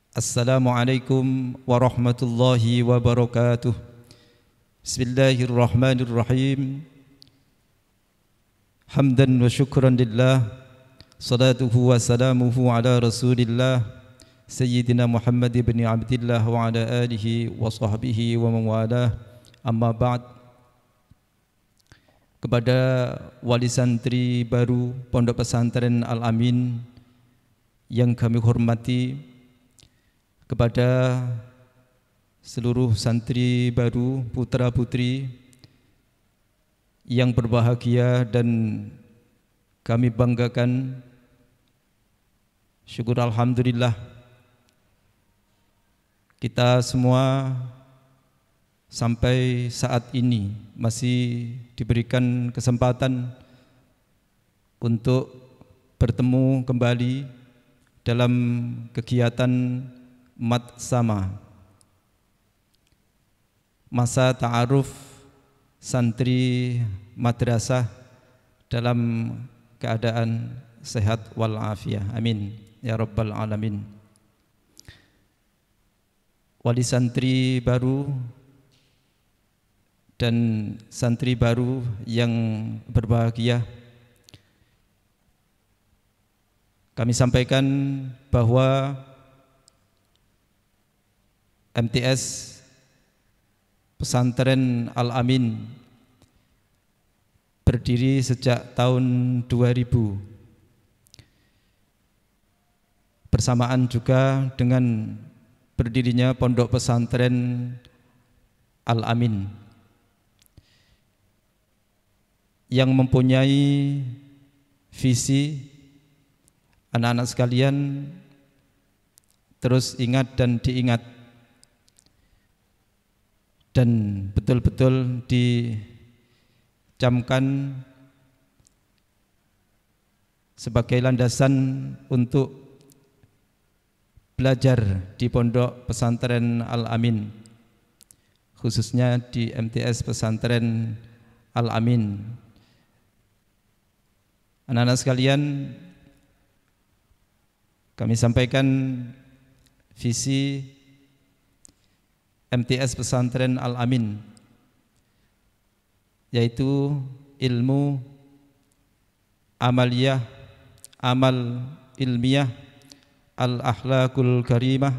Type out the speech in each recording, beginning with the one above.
Assalamualaikum warahmatullahi wabarakatuh. Bismillahirrahmanirrahim. Hamdan wa syukran lillah. Salatuhu wa salamuhu ala rasulillah Sayyidina Muhammad ibn Abdillah wa ala alihi wa sahbihi wa mawalah. Amma ba'd. Kepada wali santri baru Pondok Pesantren Al-Amin yang kami hormati, kepada seluruh santri baru putra putri yang berbahagia dan kami banggakan, syukur alhamdulillah kita semua sampai saat ini masih diberikan kesempatan untuk bertemu kembali dalam kegiatan mat sama, masa ta'aruf santri madrasah dalam keadaan sehat walafiat. Amin ya rabbal alamin. Wali santri baru dan santri baru yang berbahagia, kami sampaikan bahwa MTS Pesantren Al-Amin berdiri sejak tahun 2000, bersamaan juga dengan berdirinya Pondok Pesantren Al-Amin yang mempunyai visi. Anak-anak sekalian terus ingat dan diingat dan betul-betul dicamkan sebagai landasan untuk belajar di Pondok Pesantren Al-Amin, khususnya di MTS Pesantren Al-Amin. Anak-anak sekalian, kami sampaikan visi MTS Pesantren Al-Amin, yaitu ilmu amaliyah, amal ilmiah, al-akhlaqul karimah,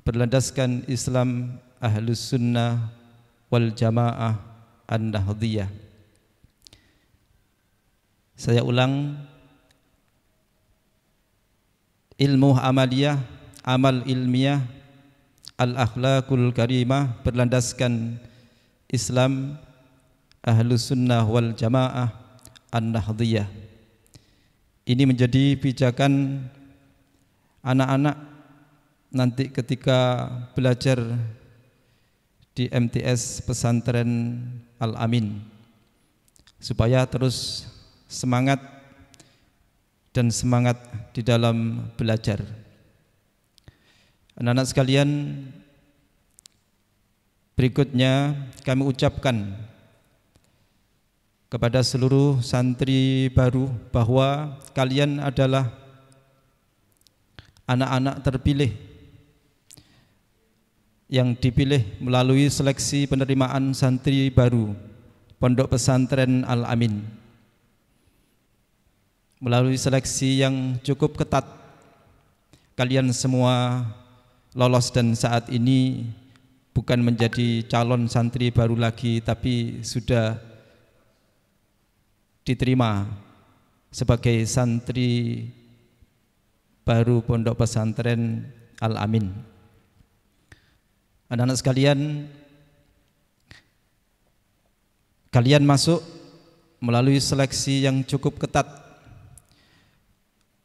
berlandaskan Islam Ahlus Sunnah wal Jamaah An-Nahdhiyah. Saya ulang, ilmu amaliyah, amal ilmiah, al-akhlaqul karimah, berlandaskan Islam Ahlus Sunnah wal Jamaah An-Nahdhiyah. Ini menjadi pijakan anak-anak nanti ketika belajar di MTS Pesantren Al-Amin, supaya terus semangat dan semangat di dalam belajar. Anak-anak sekalian, berikutnya kami ucapkan kepada seluruh santri baru bahwa kalian adalah anak-anak terpilih yang dipilih melalui seleksi penerimaan santri baru Pondok Pesantren Al-Amin. Melalui seleksi yang cukup ketat, kalian semua lolos dan saat ini bukan menjadi calon santri baru lagi, tapi sudah diterima sebagai santri baru Pondok Pesantren Al-Amin. Anak-anak sekalian, kalian masuk melalui seleksi yang cukup ketat.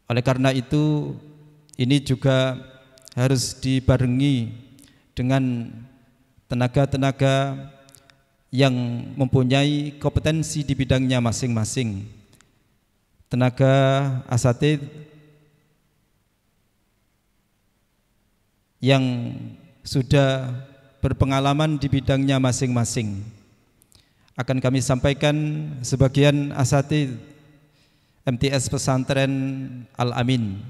Oleh karena itu, ini juga harus dibarengi dengan tenaga-tenaga yang mempunyai kompetensi di bidangnya masing-masing. Tenaga asatidz yang sudah berpengalaman di bidangnya masing-masing. Akan kami sampaikan sebagian asatidz MTS Pesantren Al-Amin.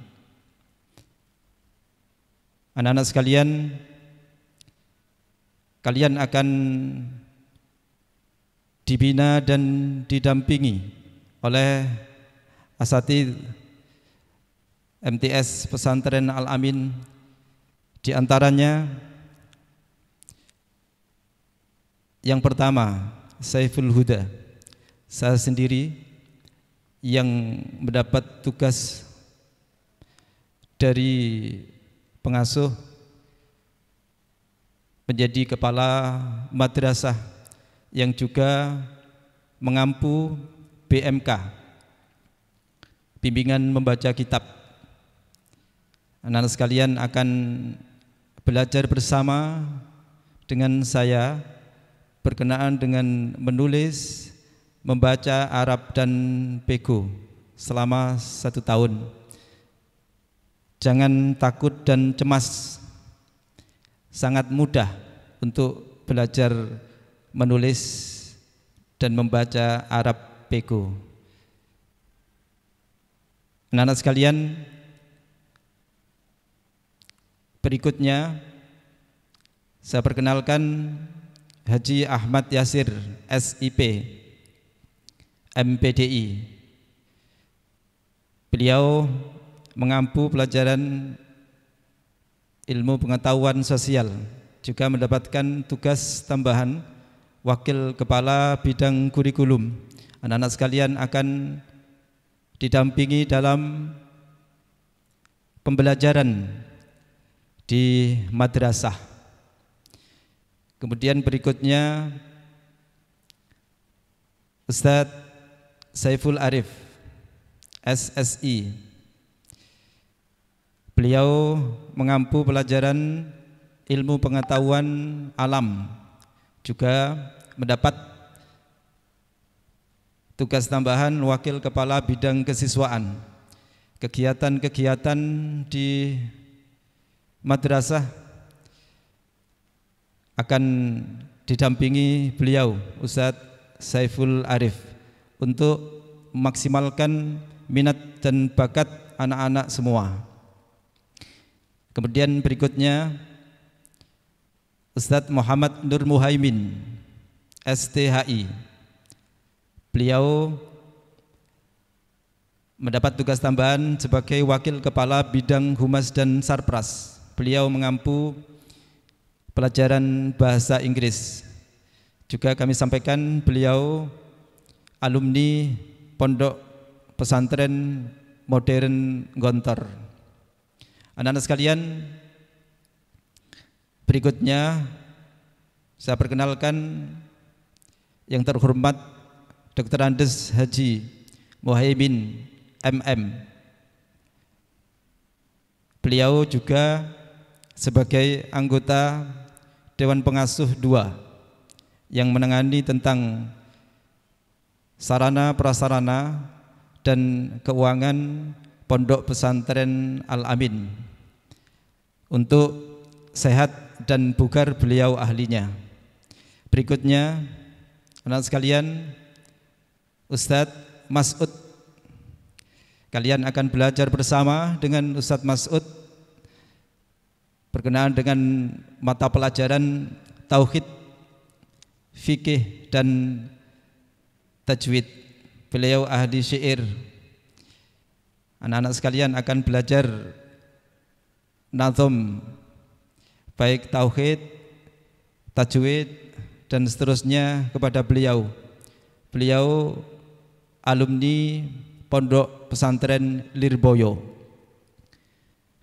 Anak-anak sekalian, kalian akan dibina dan didampingi oleh asatidz MTS Pesantren Al-Amin, di antaranya yang pertama Saiful Huda, saya sendiri yang mendapat tugas dari pengasuh menjadi kepala madrasah yang juga mengampu BMK, bimbingan membaca kitab. Anak-anak sekalian akan belajar bersama dengan saya berkenaan dengan menulis, membaca Arab dan Pego selama 1 tahun. Jangan takut dan cemas, sangat mudah untuk belajar menulis dan membaca Arab Pego. Anak-anak sekalian, berikutnya saya perkenalkan Haji Ahmad Yasir, SIP, MPDI. Beliau mengampu pelajaran ilmu pengetahuan sosial, juga mendapatkan tugas tambahan wakil kepala bidang kurikulum. Anak-anak sekalian akan didampingi dalam pembelajaran di madrasah. Kemudian berikutnya Ustadz Saiful Arif, SSI. Beliau mengampu pelajaran ilmu pengetahuan alam, juga mendapat tugas tambahan wakil kepala bidang kesiswaan. Kegiatan-kegiatan di madrasah akan didampingi beliau, Ustadz Saiful Arif, untuk memaksimalkan minat dan bakat anak-anak semua. Kemudian berikutnya Ustadz Muhammad Nur Muhaimin, STHI. Beliau mendapat tugas tambahan sebagai wakil kepala bidang humas dan sarpras. Beliau mengampu pelajaran bahasa Inggris. Juga kami sampaikan beliau alumni Pondok Pesantren Modern Gontor. Anak-anak sekalian, berikutnya saya perkenalkan yang terhormat Dr. Andes Haji Muhaimin, MM. Beliau juga sebagai anggota Dewan Pengasuh II yang menangani tentang sarana prasarana dan keuangan Pondok Pesantren Al-Amin. Untuk sehat dan bugar beliau ahlinya. Berikutnya anak sekalian, Ustadz Mas'ud. Kalian akan belajar bersama dengan Ustadz Mas'ud berkenaan dengan mata pelajaran tauhid, fikih dan tajwid. Beliau ahli syair. Anak-anak sekalian akan belajar nazom, baik tauhid, tajwid dan seterusnya kepada beliau. Beliau alumni Pondok Pesantren Lirboyo.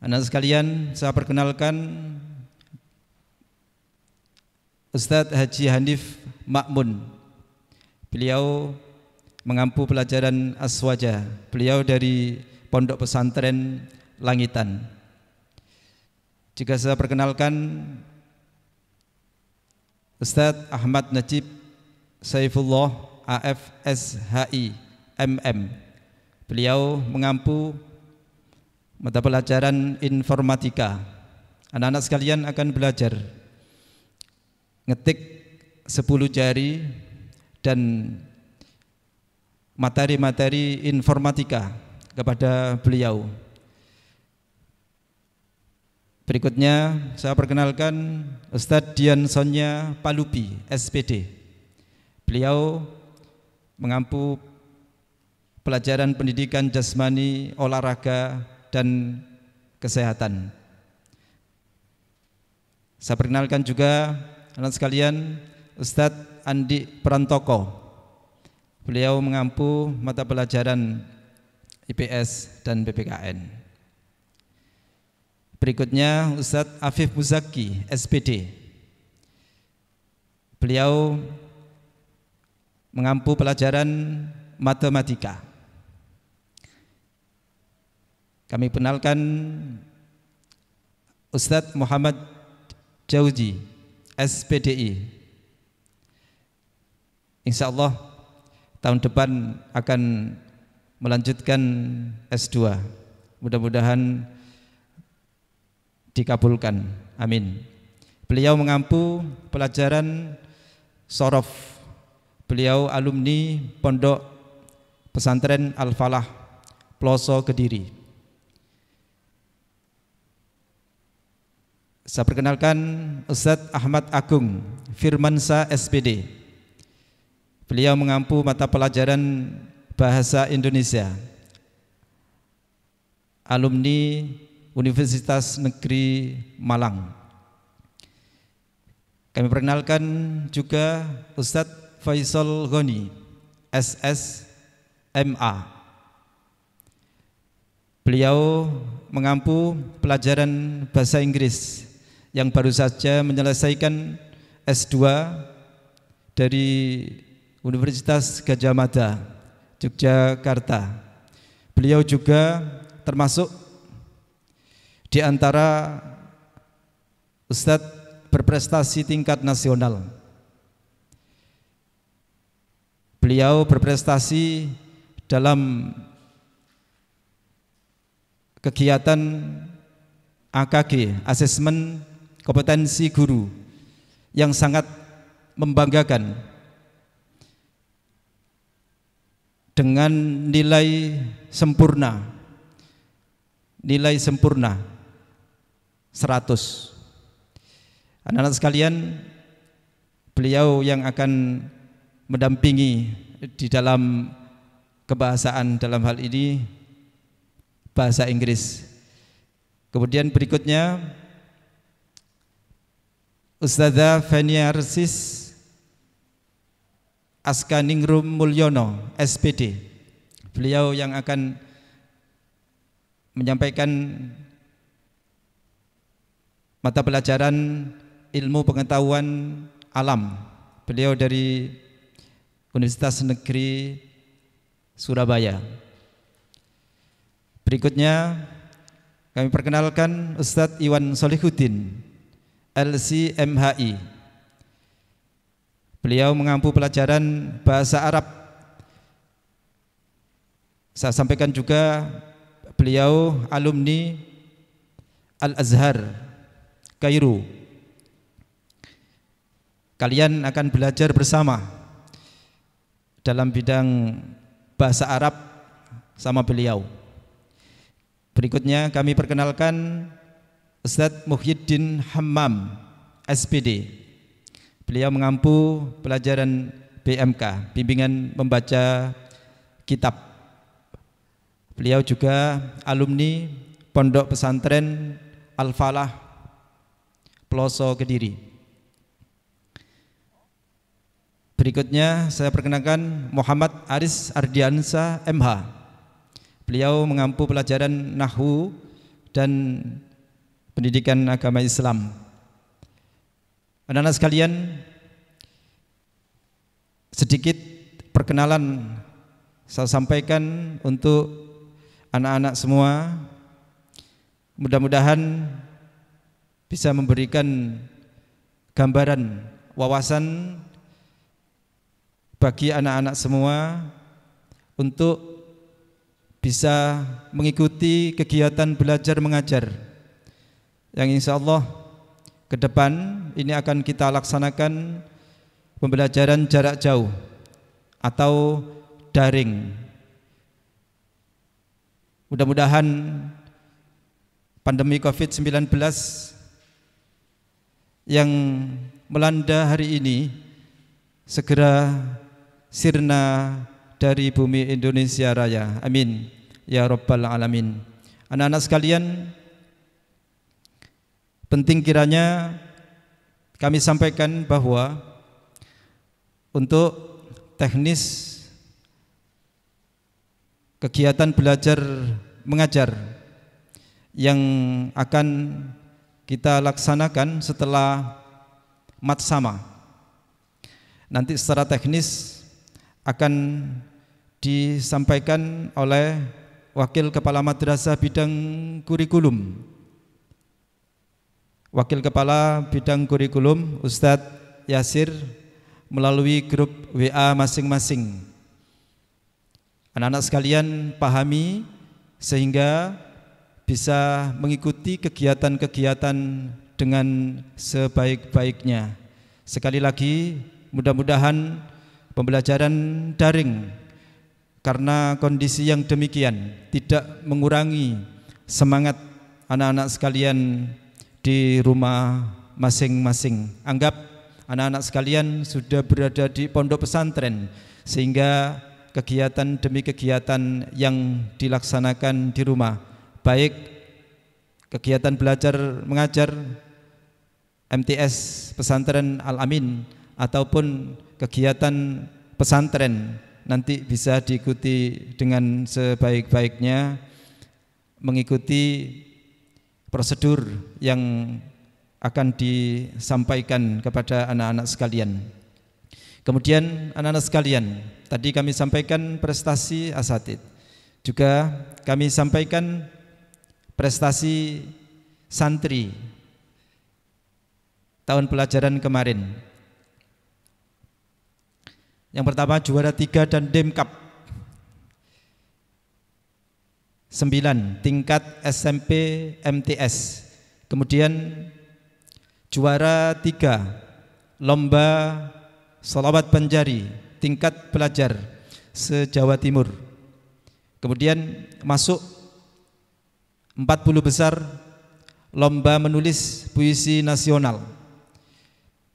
Anak sekalian, saya perkenalkan Ustadz Haji Hanif Makmun. Beliau mengampu pelajaran aswaja. Beliau dari Pondok Pesantren Langitan. Juga saya perkenalkan Ustadz Ahmad Najib Saifullah, AFSHI, MM. Beliau mengampu mata pelajaran informatika. Anak-anak sekalian akan belajar ngetik 10 jari dan materi-materi informatika kepada beliau. Berikutnya saya perkenalkan Ustadz Dian Sonya Palupi, SPD. Beliau mengampu pelajaran pendidikan jasmani, olahraga, dan kesehatan. Saya perkenalkan juga anak sekalian Ustadz Andi Prantoko. Beliau mengampu mata pelajaran IPS dan PPKN. Berikutnya Ustadz Afif Muzaki, SPD. Beliau mengampu pelajaran matematika. Kami kenalkan Ustadz Muhammad Jauji, SPDI. Insya Allah tahun depan akan melanjutkan S2. Mudah-mudahan dikabulkan. Amin. Beliau mengampu pelajaran sorof. Beliau alumni Pondok Pesantren Al-Falah, Ploso, Kediri. Saya perkenalkan Ustadz Ahmad Agung Firmansa, SPD. Beliau mengampu mata pelajaran Bahasa Indonesia, alumni Universitas Negeri Malang. Kami perkenalkan juga Ustadz Faisal Ghani, SSMA. Beliau mengampu pelajaran Bahasa Inggris yang baru saja menyelesaikan S2 dari Universitas Gadjah Mada, Yogyakarta. Beliau juga termasuk di antara Ustadz berprestasi tingkat nasional. Beliau berprestasi dalam kegiatan AKG, asesmen kompetensi guru, yang sangat membanggakan, dengan nilai sempurna 100. Anak-anak sekalian, beliau yang akan mendampingi di dalam kebahasaan, dalam hal ini bahasa Inggris. Kemudian berikutnya Ustadzah Feniarsis Askaningrum Mulyono, SPD. Beliau yang akan menyampaikan mata pelajaran ilmu pengetahuan alam. Beliau dari Universitas Negeri Surabaya. Berikutnya kami perkenalkan Ustadz Iwan Solihuddin, LCMHI. Beliau mengampu pelajaran bahasa Arab. Saya sampaikan juga beliau alumni Al-Azhar, Kairo. Kalian akan belajar bersama dalam bidang bahasa Arab sama beliau. Berikutnya kami perkenalkan Ustadz Muhyiddin Hammam, SPD. Beliau mengampu pelajaran BMK, bimbingan membaca kitab. Beliau juga alumni Pondok Pesantren Al-Falah, Ploso, Kediri. Berikutnya saya perkenalkan Muhammad Aris Ardiansa, MH. Beliau mengampu pelajaran Nahwu dan pendidikan agama Islam. Anak-anak sekalian, sedikit perkenalan saya sampaikan untuk anak-anak semua. Mudah-mudahan bisa memberikan gambaran, wawasan bagi anak-anak semua untuk bisa mengikuti kegiatan belajar mengajar yang insya Allah ke depan ini akan kita laksanakan pembelajaran jarak jauh atau daring. Mudah-mudahan pandemi COVID-19 yang melanda hari ini segera sirna dari bumi Indonesia Raya. Amin ya rabbal alamin. Anak-anak sekalian, penting kiranya kami sampaikan bahwa untuk teknis kegiatan belajar mengajar yang akan kita laksanakan setelah matsama, nanti secara teknis akan disampaikan oleh Wakil Kepala Madrasah Bidang Kurikulum. Wakil Kepala Bidang Kurikulum Ustadz Yasir melalui grup WA masing-masing. Anak-anak sekalian pahami sehingga bisa mengikuti kegiatan-kegiatan dengan sebaik-baiknya. Sekali lagi, mudah-mudahan pembelajaran daring karena kondisi yang demikian tidak mengurangi semangat anak-anak sekalian di rumah masing-masing. Anggap anak-anak sekalian sudah berada di pondok pesantren, sehingga kegiatan demi kegiatan yang dilaksanakan di rumah, baik kegiatan belajar mengajar MTS Pesantren Al-Amin ataupun kegiatan pesantren, nanti bisa diikuti dengan sebaik-baiknya, mengikuti prosedur yang akan disampaikan kepada anak-anak sekalian. Kemudian anak-anak sekalian, tadi kami sampaikan prestasi asatid, juga kami sampaikan prestasi santri tahun pelajaran kemarin. Yang pertama juara 3 dan Demkap 9 tingkat SMP MTS. Kemudian juara 3 lomba sholawat Banjari tingkat pelajar se-Jawa Timur. Kemudian masuk 40 besar lomba menulis puisi nasional.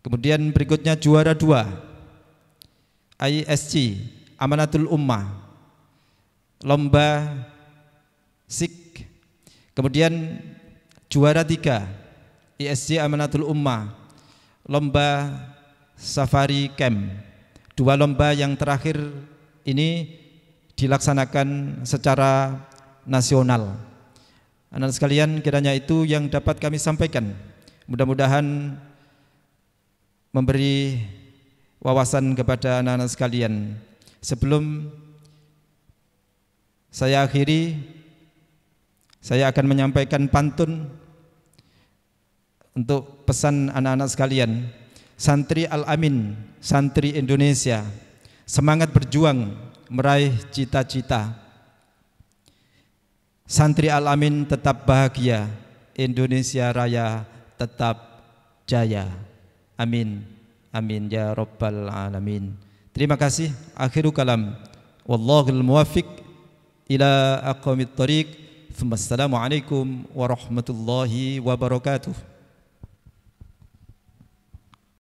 Kemudian berikutnya juara 2 ISC Amanatul Ummah lomba SIK. Kemudian juara 3 ISC Amanatul Ummah lomba Safari Camp. 2 lomba yang terakhir ini dilaksanakan secara nasional. Anak-anak sekalian, kiranya itu yang dapat kami sampaikan. Mudah-mudahan memberi wawasan kepada anak-anak sekalian. Sebelum saya akhiri, saya akan menyampaikan pantun untuk pesan anak-anak sekalian. Santri Al-Amin, santri Indonesia, semangat berjuang meraih cita-cita. Santri Al-Amin tetap bahagia, Indonesia Raya tetap jaya. Amin. Amin ya rabbal alamin. Terima kasih. Akhiru kalam. Wallahul muwaffiq ila aqwamit thariq. Assalamualaikum warahmatullahi wabarakatuh.